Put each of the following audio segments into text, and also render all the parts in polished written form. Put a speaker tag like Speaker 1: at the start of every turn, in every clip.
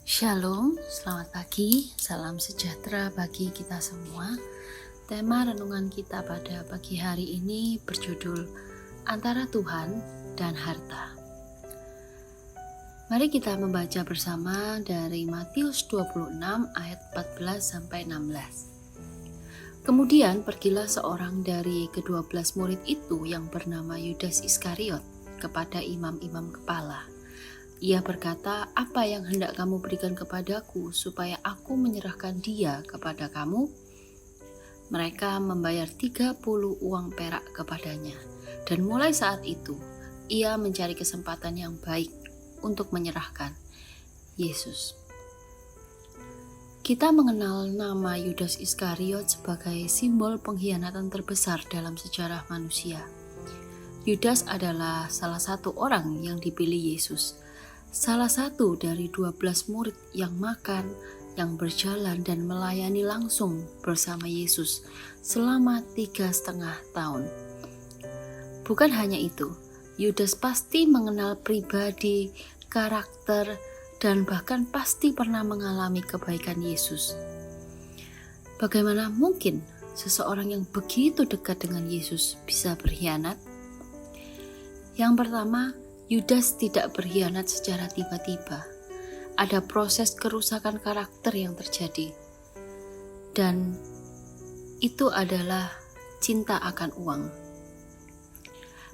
Speaker 1: Shalom, selamat pagi, salam sejahtera bagi kita semua. Tema renungan kita pada pagi hari ini berjudul Antara Tuhan dan Harta. Mari kita membaca bersama dari Matius 26 ayat 14-16. Kemudian pergilah seorang dari ke-12 murid itu yang bernama Yudas Iskariot kepada imam-imam kepala. Ia berkata, "Apa yang hendak kamu berikan kepadaku supaya aku menyerahkan dia kepada kamu?" Mereka membayar 30 uang perak kepadanya. Dan mulai saat itu, ia mencari kesempatan yang baik untuk menyerahkan Yesus. Kita mengenal nama Yudas Iskariot sebagai simbol pengkhianatan terbesar dalam sejarah manusia. Yudas adalah salah satu orang yang dipilih Yesus. Salah satu dari 12 murid yang makan, yang berjalan dan melayani langsung bersama Yesus selama 3,5 tahun. Bukan hanya itu, Yudas pasti mengenal pribadi, karakter, dan bahkan pasti pernah mengalami kebaikan Yesus. Bagaimana mungkin seseorang yang begitu dekat dengan Yesus bisa berkhianat? Yang pertama, Yudas tidak berkhianat secara tiba-tiba. Ada proses kerusakan karakter yang terjadi. Dan itu adalah cinta akan uang.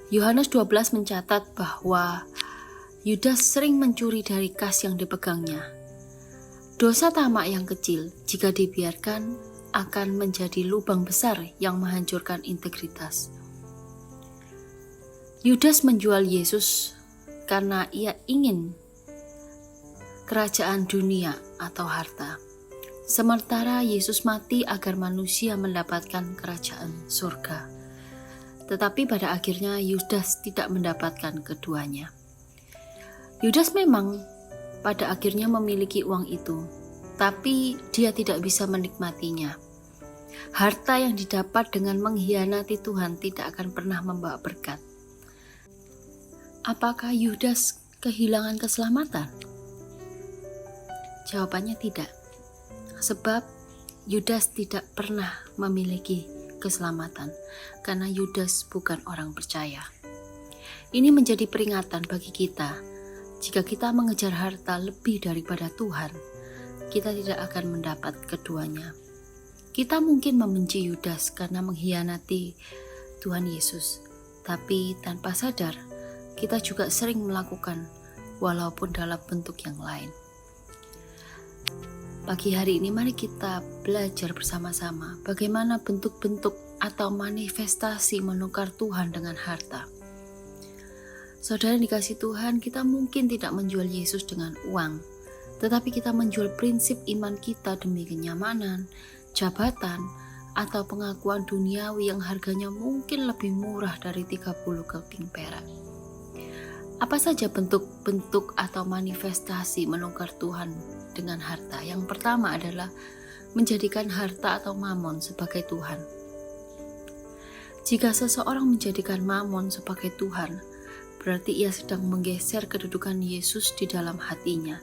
Speaker 1: Yohanes 12 mencatat bahwa Yudas sering mencuri dari kas yang dipegangnya. Dosa tamak yang kecil jika dibiarkan akan menjadi lubang besar yang menghancurkan integritas. Yudas menjual Yesus karena ia ingin kerajaan dunia atau harta. Sementara Yesus mati agar manusia mendapatkan kerajaan surga. Tetapi pada akhirnya Yudas tidak mendapatkan keduanya. Yudas memang pada akhirnya memiliki uang itu, tapi dia tidak bisa menikmatinya. Harta yang didapat dengan mengkhianati Tuhan tidak akan pernah membawa berkat. Apakah Yudas kehilangan keselamatan? Jawabannya tidak. Sebab Yudas tidak pernah memiliki keselamatan karena Yudas bukan orang percaya. Ini menjadi peringatan bagi kita. Jika kita mengejar harta lebih daripada Tuhan, kita tidak akan mendapat keduanya. Kita mungkin membenci Yudas karena mengkhianati Tuhan Yesus, tapi tanpa sadar kita juga sering melakukan walaupun dalam bentuk yang lain. Pagi hari ini mari kita belajar bersama-sama bagaimana bentuk-bentuk atau manifestasi menukar Tuhan dengan harta. Saudara dikasih Tuhan, kita mungkin tidak menjual Yesus dengan uang, tetapi kita menjual prinsip iman kita demi kenyamanan, jabatan, atau pengakuan duniawi yang harganya mungkin lebih murah dari 30 keping perak. Apa saja bentuk-bentuk atau manifestasi menukar Tuhan dengan harta? Yang pertama adalah menjadikan harta atau mamon sebagai Tuhan. Jika seseorang menjadikan mamon sebagai Tuhan, berarti ia sedang menggeser kedudukan Yesus di dalam hatinya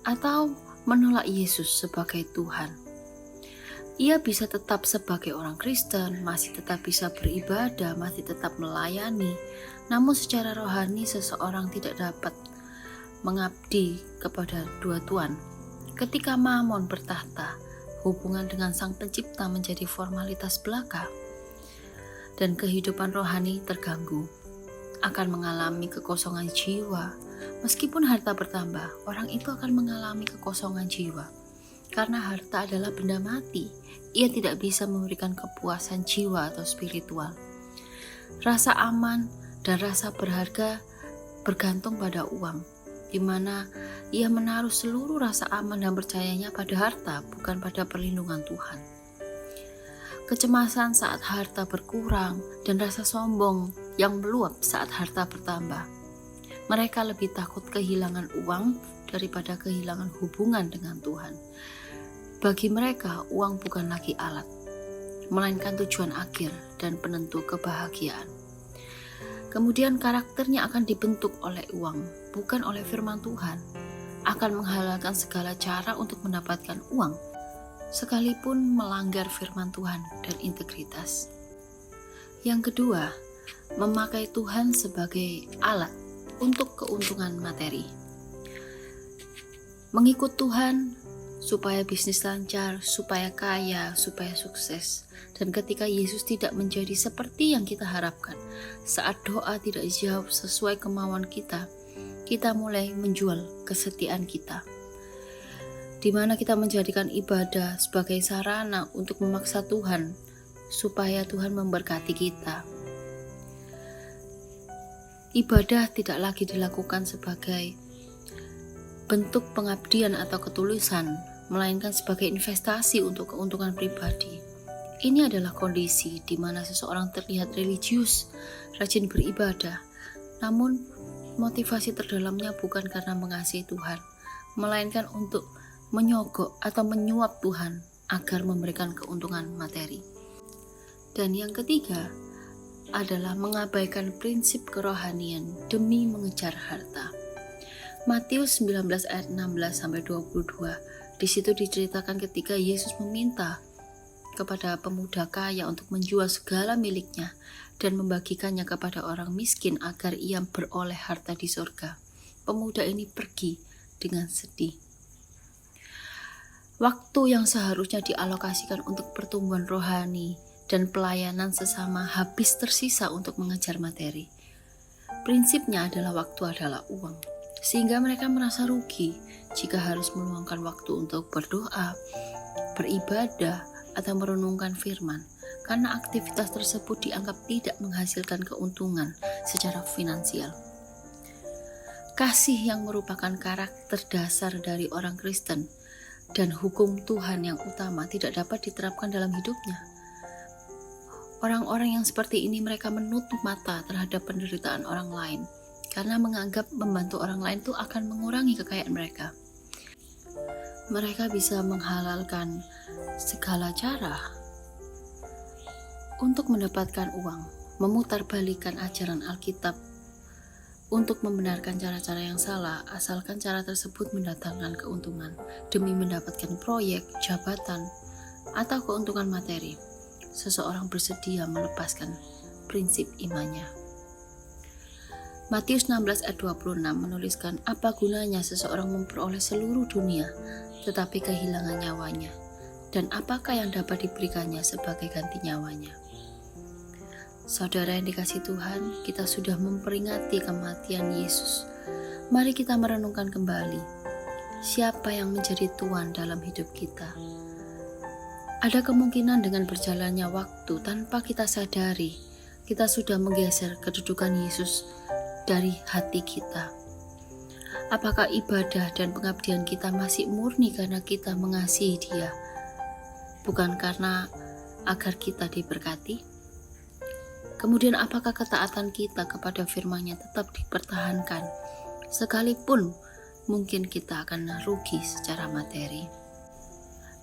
Speaker 1: atau menolak Yesus sebagai Tuhan. Ia bisa tetap sebagai orang Kristen, masih tetap bisa beribadah, masih tetap melayani, namun secara rohani seseorang tidak dapat mengabdi kepada dua Tuhan. Ketika mamon bertahta, hubungan dengan Sang Pencipta menjadi formalitas belaka dan kehidupan rohani terganggu, akan mengalami kekosongan jiwa. Meskipun harta bertambah, orang itu akan mengalami kekosongan jiwa. Karena harta adalah benda mati, ia tidak bisa memberikan kepuasan jiwa atau spiritual. Rasa aman dan rasa berharga bergantung pada uang, di mana ia menaruh seluruh rasa aman dan percayanya pada harta, bukan pada perlindungan Tuhan. Kecemasan saat harta berkurang dan rasa sombong yang meluap saat harta bertambah. Mereka lebih takut kehilangan uang daripada kehilangan hubungan dengan Tuhan. Bagi mereka, uang bukan lagi alat, melainkan tujuan akhir dan penentu kebahagiaan. Kemudian karakternya akan dibentuk oleh uang, bukan oleh firman Tuhan. akan menghalalkan segala cara untuk mendapatkan uang, sekalipun melanggar firman Tuhan dan integritas. Yang kedua, memakai Tuhan sebagai alat untuk keuntungan materi. Mengikut Tuhan supaya bisnis lancar, supaya kaya, supaya sukses. Dan ketika Yesus tidak menjadi seperti yang kita harapkan, saat doa tidak dijawab sesuai kemauan kita mulai menjual kesetiaan kita, di mana kita menjadikan ibadah sebagai sarana untuk memaksa Tuhan supaya Tuhan memberkati kita. Ibadah tidak lagi dilakukan sebagai bentuk pengabdian atau ketulusan, melainkan sebagai investasi untuk keuntungan pribadi. Ini adalah kondisi di mana seseorang terlihat religius, rajin beribadah, namun motivasi terdalamnya bukan karena mengasihi Tuhan, melainkan untuk menyogok atau menyuap Tuhan agar memberikan keuntungan materi. Dan yang ketiga adalah mengabaikan prinsip kerohanian demi mengejar harta. Matius 19 ayat 16-22, di situ diceritakan ketika Yesus meminta kepada pemuda kaya untuk menjual segala miliknya dan membagikannya kepada orang miskin agar ia beroleh harta di surga. Pemuda ini pergi dengan sedih. Waktu yang seharusnya dialokasikan untuk pertumbuhan rohani dan pelayanan sesama habis tersisa untuk mengejar materi. Prinsipnya adalah waktu adalah uang, sehingga mereka merasa rugi jika harus meluangkan waktu untuk berdoa, beribadah, atau merenungkan firman, karena aktivitas tersebut dianggap tidak menghasilkan keuntungan secara finansial. Kasih yang merupakan karakter dasar dari orang Kristen dan hukum Tuhan yang utama tidak dapat diterapkan dalam hidupnya. Orang-orang yang seperti ini mereka menutup mata terhadap penderitaan orang lain karena menganggap membantu orang lain itu akan mengurangi kekayaan mereka. Mereka bisa menghalalkan segala cara untuk mendapatkan uang, memutarbalikkan ajaran Alkitab untuk membenarkan cara-cara yang salah, asalkan cara tersebut mendatangkan keuntungan demi mendapatkan proyek, jabatan, atau keuntungan materi. Seseorang bersedia melepaskan prinsip imannya. Matius 16 ayat 26 menuliskan, apa gunanya seseorang memperoleh seluruh dunia tetapi kehilangan nyawanya, dan apakah yang dapat diberikannya sebagai ganti nyawanya. Saudara yang dikasihi Tuhan, kita sudah memperingati kematian Yesus. Mari kita merenungkan kembali, siapa yang menjadi Tuhan dalam hidup kita. Ada kemungkinan dengan berjalannya waktu tanpa kita sadari, kita sudah menggeser kedudukan Yesus dari hati kita. Apakah ibadah dan pengabdian kita masih murni karena kita mengasihi Dia, bukan karena agar kita diberkati? Kemudian apakah ketaatan kita kepada firman-Nya tetap dipertahankan, sekalipun mungkin kita akan rugi secara materi?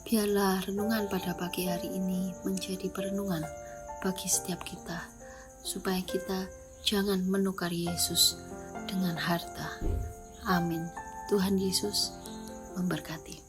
Speaker 1: Biarlah renungan pada pagi hari ini menjadi perenungan bagi setiap kita, supaya kita jangan menukar Yesus dengan harta. Amin. Tuhan Yesus memberkati.